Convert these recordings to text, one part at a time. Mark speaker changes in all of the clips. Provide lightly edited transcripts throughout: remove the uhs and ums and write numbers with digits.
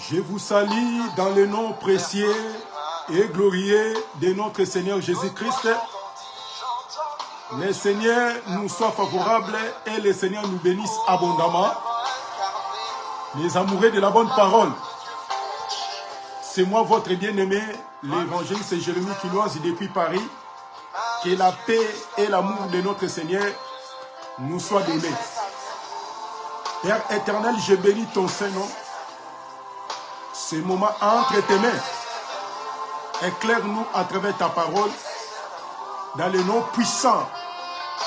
Speaker 1: Je vous salue dans le nom précieux et glorieux de notre Seigneur Jésus-Christ. Le Seigneur nous soit favorable et le Seigneur nous bénisse abondamment. Les amoureux de la bonne parole, c'est moi votre bien-aimé, l'évangéliste Jérémie Quinoise depuis Paris. Que la paix et l'amour de notre Seigneur nous soient donnés. Père éternel, je bénis ton Saint-Nom. Ce moment entre tes mains. Éclaire-nous à travers ta parole dans le nom puissant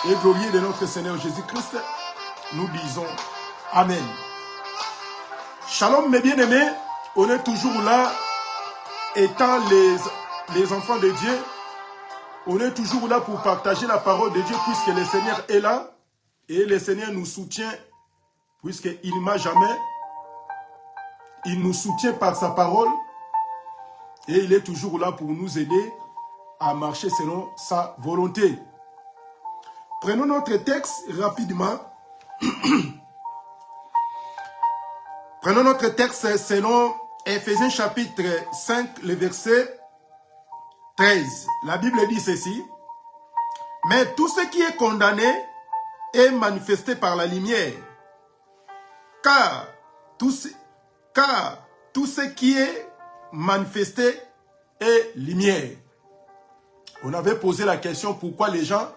Speaker 1: et glorieux de notre Seigneur Jésus-Christ. Nous disons Amen. Shalom mes bien-aimés, on est toujours là étant les enfants de Dieu. On est toujours là pour partager la parole de Dieu puisque le Seigneur est là et le Seigneur nous soutient puisqu'il ne m'a jamais. Il nous soutient par sa parole et il est toujours là pour nous aider à marcher selon sa volonté. Prenons notre texte rapidement. Prenons notre texte selon Éphésiens chapitre 5, le verset 13. La Bible dit ceci. Mais tout ce qui est condamné est manifesté par la lumière. Car tout ce qui est manifesté est lumière. On avait posé la question pourquoi les gens,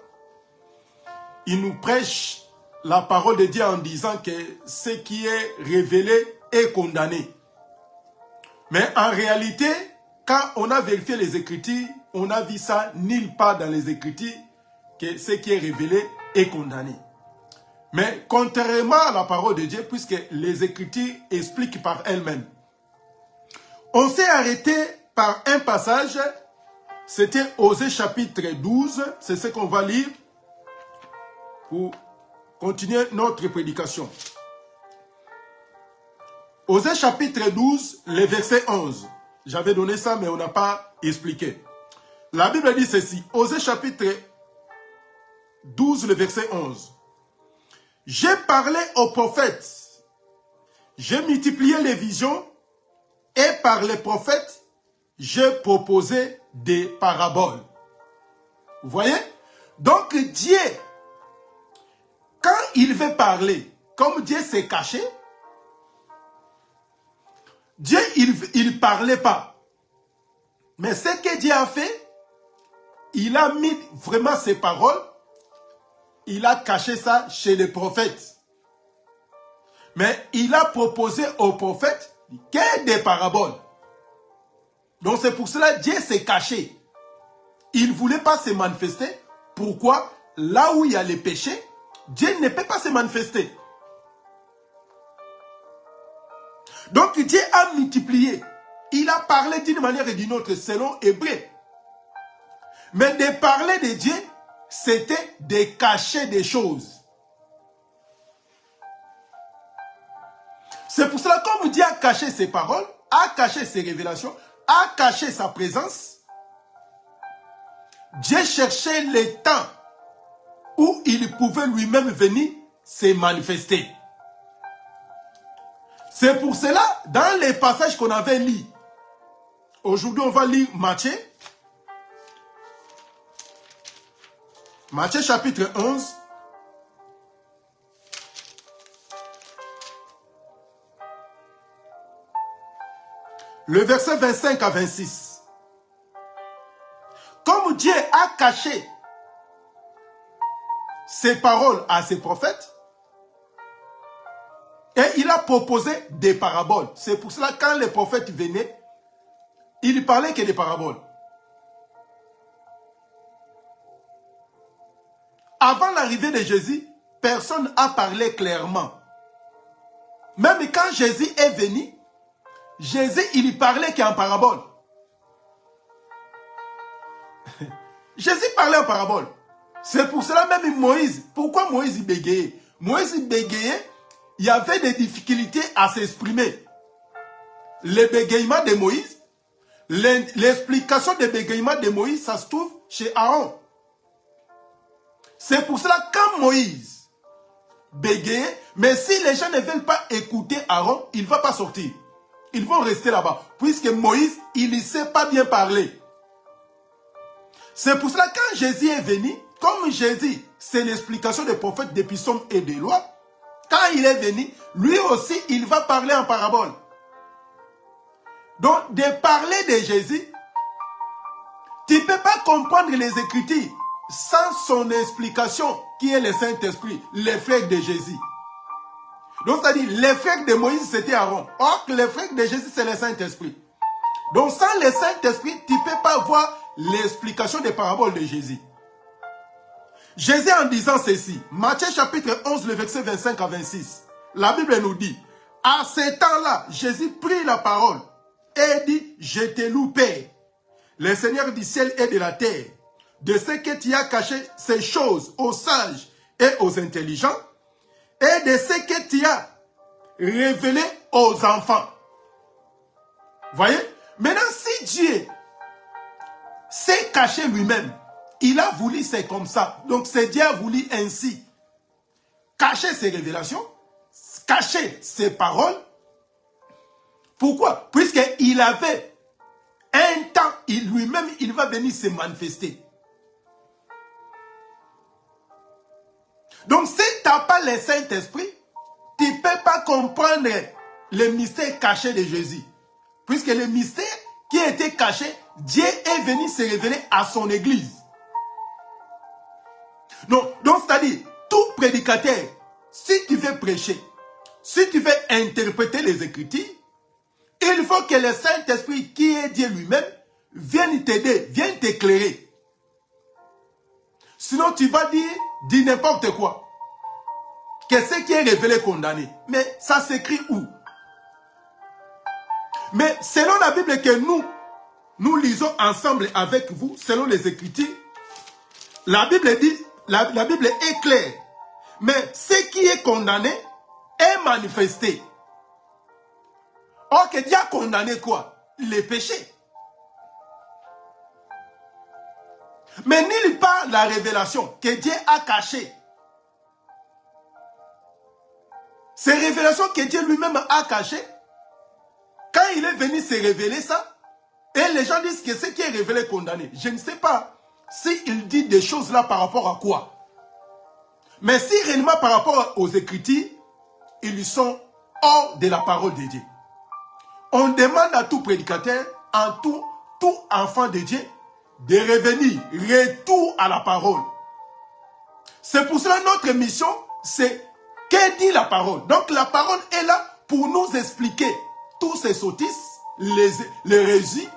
Speaker 1: ils nous prêchent la parole de Dieu en disant que ce qui est révélé est condamné. Mais en réalité, quand on a vérifié les Écritures, on a vu ça nulle part dans les Écritures que ce qui est révélé est condamné. Mais contrairement à la parole de Dieu, puisque les Écritures expliquent par elles-mêmes, on s'est arrêté par un passage, c'était Osée chapitre 12, c'est ce qu'on va lire pour continuer notre prédication. Osée chapitre 12, le verset 11. J'avais donné ça, mais on n'a pas expliqué. La Bible dit ceci, Osée chapitre 12, le verset 11. J'ai parlé aux prophètes, j'ai multiplié les visions, et par les prophètes, j'ai proposé des paraboles. Vous voyez? Donc Dieu, quand il veut parler, comme Dieu s'est caché, Dieu, il ne parlait pas. Mais ce que Dieu a fait, il a mis vraiment ses paroles, il a caché ça chez les prophètes. Mais il a proposé aux prophètes que des paraboles. Donc c'est pour cela que Dieu s'est caché. Il ne voulait pas se manifester. Pourquoi? Là où il y a les péchés, Dieu ne peut pas se manifester. Donc Dieu a multiplié. Il a parlé d'une manière et d'une autre selon Hébreu. Mais de parler de Dieu, c'était de cacher des choses. C'est pour cela, comme Dieu a caché ses paroles, a caché ses révélations, a caché sa présence, Dieu cherchait le temps où il pouvait lui-même venir se manifester. C'est pour cela, dans les passages qu'on avait lus, aujourd'hui on va lire Matthieu. Matthieu chapitre 11. Le verset 25 à 26. Comme Dieu a caché ses paroles à ses prophètes, et il a proposé des paraboles. C'est pour cela que quand les prophètes venaient, il ne parlait que des paraboles. Avant l'arrivée de Jésus, personne n'a parlé clairement. Même quand Jésus est venu, Jésus, il parlait qu'en parabole. Jésus parlait en parabole. C'est pour cela même Moïse. Pourquoi Moïse bégayait? Moïse bégayait, il y avait des difficultés à s'exprimer. Le bégayement de Moïse, l'explication des bégayements de Moïse, ça se trouve chez Aaron. C'est pour cela quand Moïse bégayait, mais si les gens ne veulent pas écouter Aaron, il ne va pas sortir. Ils vont rester là-bas. Puisque Moïse, il ne sait pas bien parler. C'est pour cela quand Jésus est venu, comme Jésus, c'est l'explication des prophètes, des psaumes et des lois. Quand il est venu, lui aussi, il va parler en parabole. Donc, de parler de Jésus, tu ne peux pas comprendre les Écritures sans son explication, qui est le Saint-Esprit, les frères de Jésus. Donc, c'est-à-dire, les frères de Moïse, c'était Aaron. Or, les frères de Jésus, c'est le Saint-Esprit. Donc, sans le Saint-Esprit, tu ne peux pas voir l'explication des paraboles de Jésus. Jésus, en disant ceci, Matthieu chapitre 11, le verset 25 à 26, la Bible nous dit, à ce temps-là, Jésus prit la parole et dit, je te loue, Père, le Seigneur du ciel et de la terre, de ce que tu as caché ces choses aux sages et aux intelligents, et de ce que tu as révélé aux enfants. Voyez? Maintenant, si Dieu s'est caché lui-même, il a voulu, c'est comme ça. Donc, c'est Dieu a voulu ainsi cacher ses révélations, cacher ses paroles. Pourquoi? Puisqu'il avait un temps, lui-même, il va venir se manifester. Donc, si tu n'as pas le Saint-Esprit, tu ne peux pas comprendre le mystère caché de Jésus. Puisque le mystère qui a été caché, Dieu est venu se révéler à son Église. Donc c'est-à-dire, tout prédicateur, si tu veux prêcher, si tu veux interpréter les Écritures, il faut que le Saint-Esprit, qui est Dieu lui-même, vienne t'aider, vienne t'éclairer. Sinon, tu vas dire n'importe quoi. Que ce qui est révélé condamné. Mais ça s'écrit où? Mais selon la Bible que nous lisons ensemble avec vous, selon les Écritures, la Bible dit, la Bible est claire. Mais ce qui est condamné est manifesté. Or que Dieu a condamné quoi? Les péchés. Mais nulle part la révélation que Dieu a cachée. Ces révélations que Dieu lui-même a cachées, quand il est venu se révéler ça, et les gens disent que ce qui est révélé est condamné. Je ne sais pas s'il dit des choses là par rapport à quoi. Mais si réellement par rapport aux Écritures, ils sont hors de la parole de Dieu. On demande à tout prédicateur, à tout enfant de Dieu, de revenir, retour à la parole. C'est pour cela notre mission, c'est que dit la parole. Donc la parole est là pour nous expliquer tous ces sottises, les hérésies,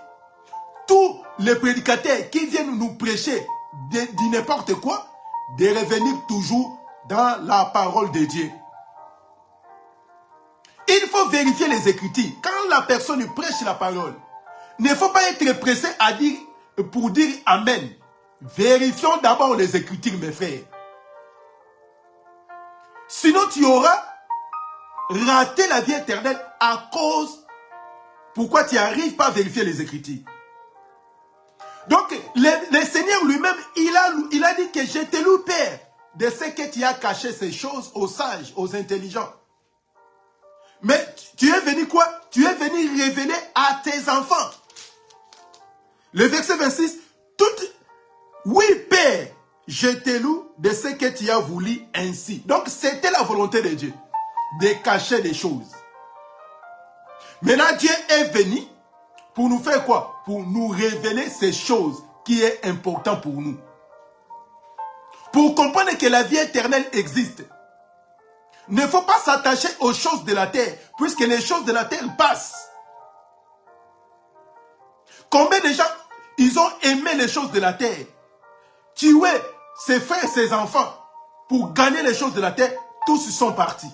Speaker 1: tous les prédicateurs qui viennent nous prêcher de n'importe quoi, de revenir toujours dans la parole de Dieu. Il faut vérifier les Écritures. Quand la personne prêche la parole, il ne faut pas être pressé à dire, pour dire Amen. Vérifions d'abord les Écritures, mes frères. Sinon, tu auras raté la vie éternelle à cause pourquoi tu n'arrives pas à vérifier les Écritures. Donc, le Seigneur lui-même, il a dit que je te loue, Père, de ce que tu as caché ces choses aux sages, aux intelligents. Mais tu es venu quoi? Tu es venu révéler à tes enfants. Le verset 26, oui, Père, je te loue de ce que tu as voulu ainsi. Donc, c'était la volonté de Dieu, de cacher des choses. Maintenant, Dieu est venu pour nous faire quoi? Pour nous révéler ces choses qui est important pour nous. Pour comprendre que la vie éternelle existe. Il ne faut pas s'attacher aux choses de la terre, puisque les choses de la terre passent. Combien de gens, ils ont aimé les choses de la terre, tuer ses frères et ses enfants pour gagner les choses de la terre, tous sont partis.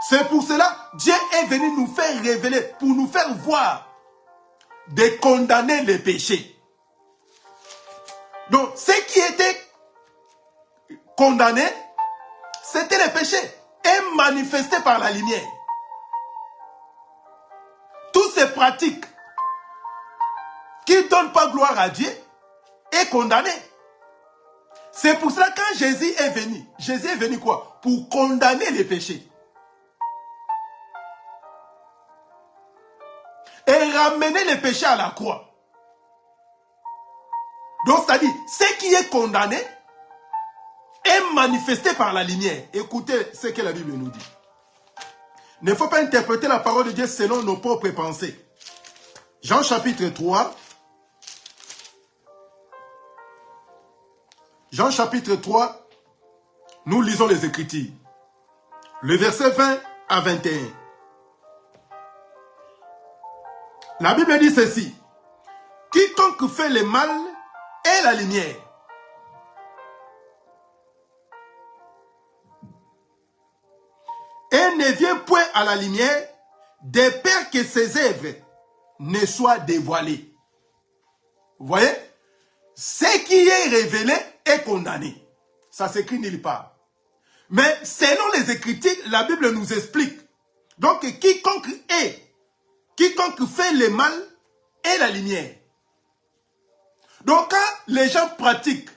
Speaker 1: C'est pour cela, Dieu est venu nous faire révéler, pour nous faire voir, de condamner les péchés. Donc, ce qui était condamné, c'était les péchés, et manifesté par la lumière. Toutes ces pratiques qui ne donnent pas gloire à Dieu est condamné. C'est pour cela quand Jésus est venu quoi? Pour condamner les péchés. Et ramener les péchés à la croix. Donc c'est-à-dire, ce qui est condamné est manifesté par la lumière. Écoutez ce que la Bible nous dit. Il ne faut pas interpréter la parole de Dieu selon nos propres pensées. Jean chapitre 3. Jean chapitre 3, nous lisons les Écritures. Le verset 20 à 21. La Bible dit ceci. Quiconque fait le mal est la lumière. Et ne vient point à la lumière de peur que ses œuvres ne soient dévoilées. Vous voyez? Ce qui est révélé est condamné. Ça s'écrit nulle part. Mais selon les Écritures, la Bible nous explique. Donc, quiconque fait le mal est la lumière. Donc, quand les gens pratiquent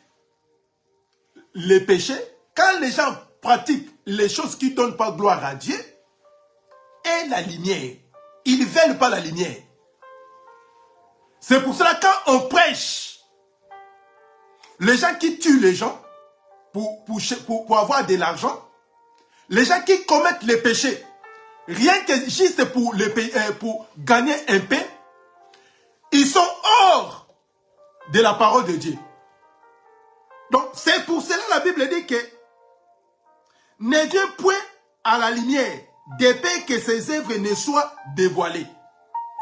Speaker 1: les péchés, quand les gens pratiquent les choses qui ne donnent pas gloire à Dieu, est la lumière. Ils ne veulent pas la lumière. C'est pour cela quand on prêche, les gens qui tuent les gens pour avoir de l'argent, les gens qui commettent les péchés, rien que juste pour gagner un pain, ils sont hors de la parole de Dieu. Donc c'est pour cela la Bible dit que ne vient point à la lumière de peur que ses œuvres ne soient dévoilées.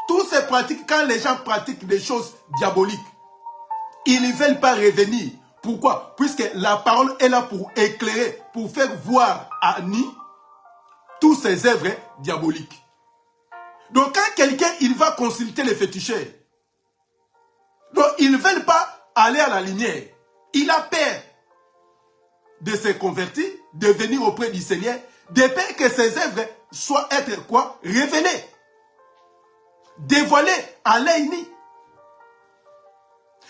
Speaker 1: Tous ces pratiques, quand les gens pratiquent des choses diaboliques, ils ne veulent pas revenir. Pourquoi? Puisque la parole est là pour éclairer, pour faire voir à nu tous ces œuvres diaboliques. Donc quand quelqu'un il va consulter les féticheurs, donc ils ne veulent pas aller à la lumière. Il a peur de se convertir, de venir auprès du Seigneur, de peur que ses œuvres soient être quoi? Révélées, dévoilées à l'œil nu.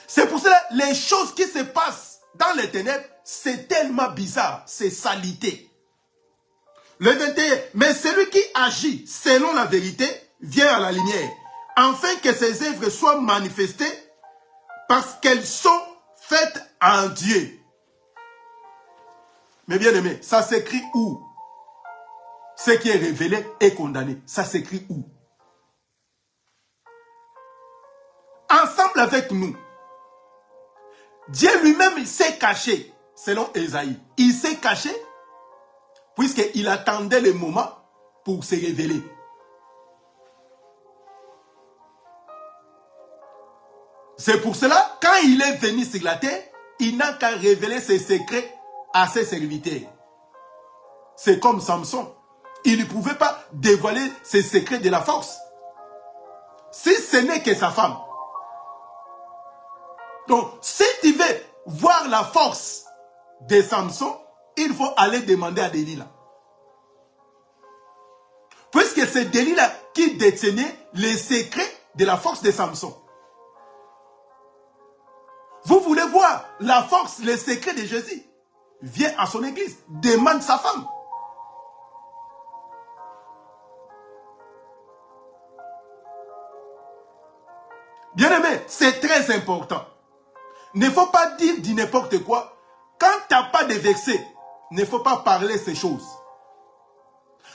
Speaker 1: C'est pour cela que les choses qui se passent dans les ténèbres, c'est tellement bizarre, c'est salité. Le 21, mais celui qui agit selon la vérité vient à la lumière, afin que ses œuvres soient manifestées parce qu'elles sont faites en Dieu. Mais bien aimé, ça s'écrit où? Ce qui est révélé est condamné. Ça s'écrit où? Ensemble avec nous. Dieu lui-même s'est caché, selon Ésaïe. Il s'est caché puisqu'il attendait le moment pour se révéler. C'est pour cela, quand il est venu sur la terre, il n'a qu'à révéler ses secrets à ses serviteurs. C'est comme Samson. Il ne pouvait pas dévoiler ses secrets de la force. Si ce n'est que sa femme. Donc, si voir la force de Samson, il faut aller demander à Delilah. Puisque c'est Delilah qui détenait les secrets de la force de Samson. Vous voulez voir la force, les secrets de Jésus? Viens à son église, demande sa femme. Bien-aimé, c'est très important. Il ne faut pas dire du n'importe quoi. Quand tu n'as pas de verset, il ne faut pas parler ces choses.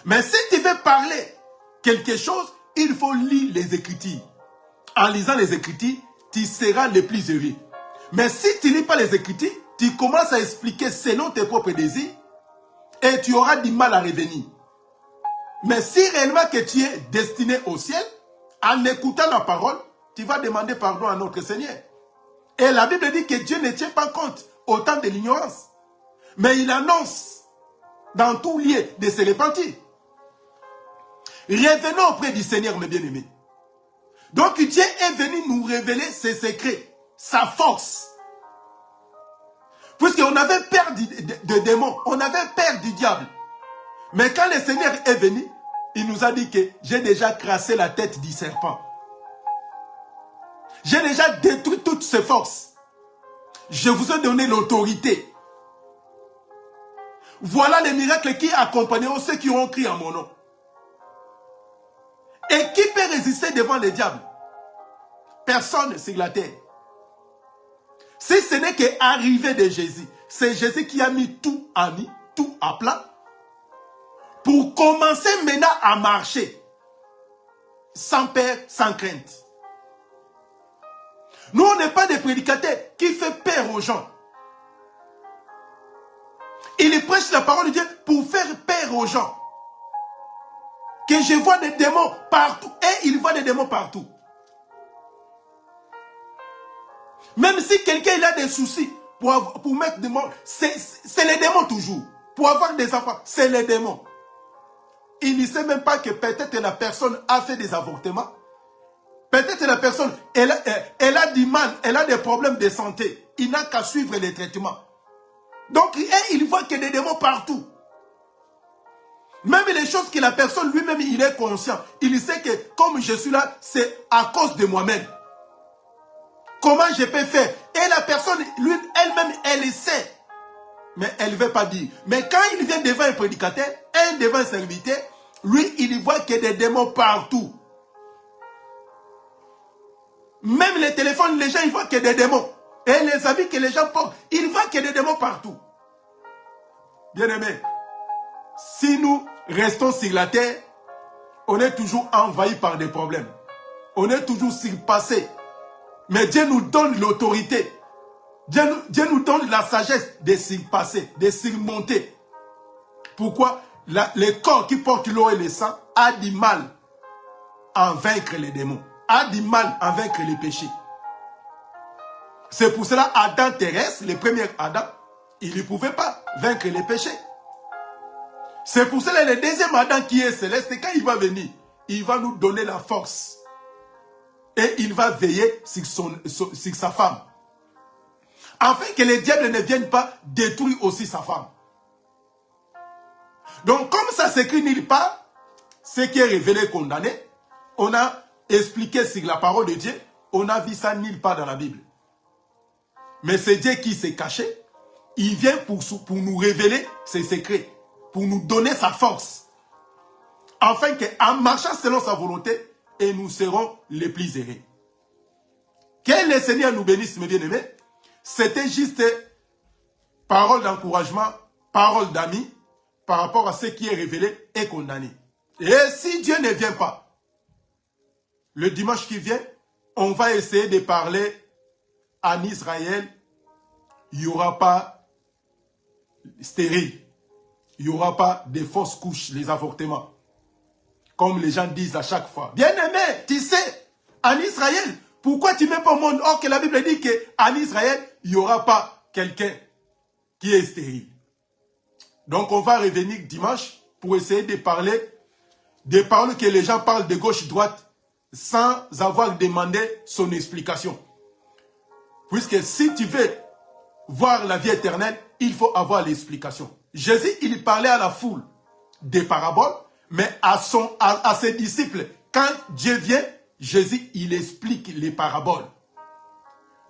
Speaker 1: Mais si tu veux parler quelque chose, il faut lire les Écritures. En lisant les Écritures, tu seras le plus heureux. Mais si tu ne lis pas les Écritures, tu commences à expliquer selon tes propres désirs et tu auras du mal à revenir. Mais si réellement que tu es destiné au ciel, en écoutant la parole, tu vas demander pardon à notre Seigneur. Et la Bible dit que Dieu ne tient pas compte au temps de l'ignorance. Mais il annonce dans tout lieu de se repentir. Revenons auprès du Seigneur, mes bien-aimés. Donc Dieu est venu nous révéler ses secrets, sa force. Puisqu'on avait peur de démons, on avait peur du diable. Mais quand le Seigneur est venu, il nous a dit que j'ai déjà crassé la tête du serpent. J'ai déjà détruit toutes ses forces. Je vous ai donné l'autorité. Voilà les miracles qui accompagneront ceux qui ont crié en mon nom. Et qui peut résister devant les diables? Personne sur la terre. Si ce n'est qu'arrivée de Jésus, c'est Jésus qui a mis tout à plat, pour commencer maintenant à marcher, sans peur, sans crainte. Nous, on n'est pas des prédicateurs qui font peur aux gens. Il prêche la parole de Dieu pour faire peur aux gens. Que je vois des démons partout. Et il voit des démons partout. Même si quelqu'un a des soucis pour mettre des démons, c'est les démons toujours. Pour avoir des enfants, c'est les démons. Il ne sait même pas que peut-être la personne a fait des avortements. Peut-être la personne, elle a du mal, elle a des problèmes de santé. Il n'a qu'à suivre les traitements. Donc, il voit qu'il y a des démons partout. Même les choses que la personne lui-même, il est conscient. Il sait que comme je suis là, c'est à cause de moi-même. Comment je peux faire? Et la personne, elle-même, elle sait. Mais elle ne veut pas dire. Mais quand il vient devant un prédicateur, devant un serviteur, lui, il voit qu'il y a des démons partout. Même les téléphones, les gens, ils voient qu'il y a des démons. Et les habits que les gens portent, ils voient qu'il y a des démons partout. Bien-aimés, si nous restons sur la terre, on est toujours envahi par des problèmes. On est toujours surpassé. Mais Dieu nous donne l'autorité. Dieu nous donne la sagesse de surpasser, de surmonter. Pourquoi? Le corps qui porte l'eau et le sang a du mal à vaincre les démons, a du mal à vaincre les péchés. C'est pour cela Adam terrestre, le premier Adam, il ne pouvait pas vaincre les péchés. C'est pour cela le deuxième Adam qui est céleste, quand il va venir, il va nous donner la force. Et il va veiller sur sa femme. Afin que les diables ne viennent pas détruire aussi sa femme. Donc comme ça s'écrit nulle part, ce qui est révélé condamné, on a expliqué sur la parole de Dieu, on a vu ça nulle part dans la Bible. Mais c'est Dieu qui s'est caché, il vient pour nous révéler ses secrets, pour nous donner sa force. Afin qu'en marchant selon sa volonté, et nous serons les plus heureux. Que le Seigneur nous bénisse, mes bien-aimés. C'était juste parole d'encouragement, parole d'amis, par rapport à ce qui est révélé et condamné. Et si Dieu ne vient pas, le dimanche qui vient, on va essayer de parler en Israël. Il n'y aura pas stérile. Il n'y aura pas de fausses couches, les avortements. Comme les gens disent à chaque fois. Bien-aimé, tu sais, en Israël, pourquoi tu ne mets pas au monde? Or que la Bible dit qu'en Israël, il n'y aura pas quelqu'un qui est stérile. Donc on va revenir dimanche pour essayer de parler des paroles que les gens parlent de gauche-droite sans avoir demandé son explication. Puisque si tu veux voir la vie éternelle, il faut avoir l'explication. Jésus, il parlait à la foule des paraboles, mais à ses disciples, quand Dieu vient, Jésus, il explique les paraboles.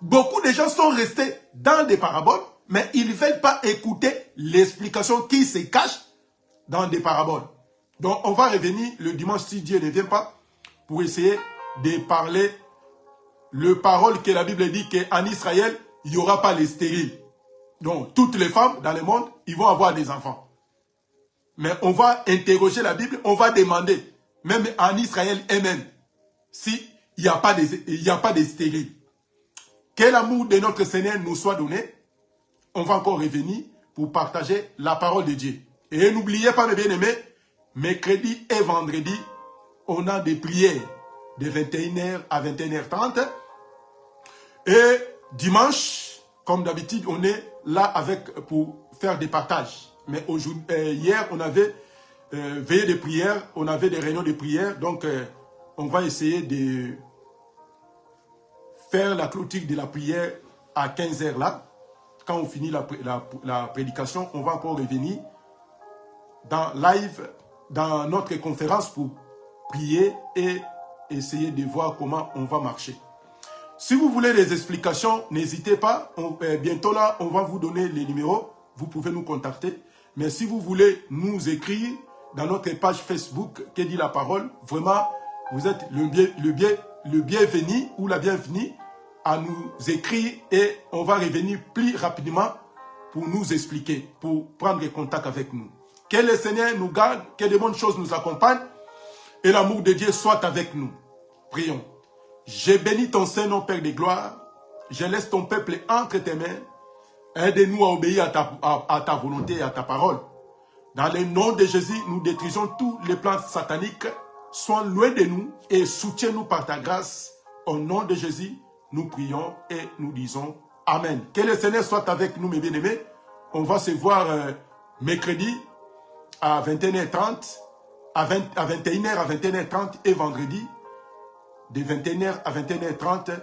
Speaker 1: Beaucoup de gens sont restés dans des paraboles, mais ils ne veulent pas écouter l'explication qui se cache dans des paraboles. Donc, on va revenir le dimanche, si Dieu ne vient pas, pour essayer de parler le parole que la Bible dit qu'en Israël, il n'y aura pas les stériles. Donc, toutes les femmes dans le monde, ils vont avoir des enfants. Mais on va interroger la Bible, on va demander, même en Israël elle-même, s'il n'y a pas de stériles. Que l'amour de notre Seigneur nous soit donné. On va encore revenir pour partager la parole de Dieu. Et n'oubliez pas, mes bien-aimés, mercredi et vendredi, on a des prières de 21h à 21h30. Et dimanche, comme d'habitude, on est là pour faire des partages. Mais hier, on avait veillé de prière, on avait des réunions de prière. Donc, on va essayer de faire la clôture de la prière à 15h là. Quand on finit la prédication, on va encore revenir dans live, dans notre conférence pour prier et essayer de voir comment on va marcher. Si vous voulez des explications, n'hésitez pas. Bientôt là, on va vous donner les numéros. Vous pouvez nous contacter. Mais si vous voulez nous écrire dans notre page Facebook, que dit la parole, vraiment, vous êtes le bienvenu ou la bienvenue à nous écrire et on va revenir plus rapidement pour nous expliquer, pour prendre contact avec nous. Que le Seigneur nous garde, que de bonnes choses nous accompagnent et l'amour de Dieu soit avec nous. Prions. Je bénis ton Saint-Nom, Père de gloire. Je laisse ton peuple entre tes mains. Aide-nous à obéir à ta volonté et à ta parole. Dans le nom de Jésus, nous détruisons tous les plans sataniques. Sois loin de nous et soutiens-nous par ta grâce. Au nom de Jésus, nous prions et nous disons Amen. Que le Seigneur soit avec nous, mes bien-aimés. On va se voir mercredi à 21h30, à 21h à 21h30 et vendredi de 21h à 21h30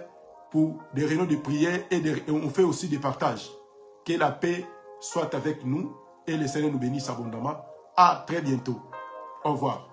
Speaker 1: pour des réunions de prière et on fait aussi des partages. Que la paix soit avec nous et le Seigneur nous bénisse abondamment. À très bientôt. Au revoir.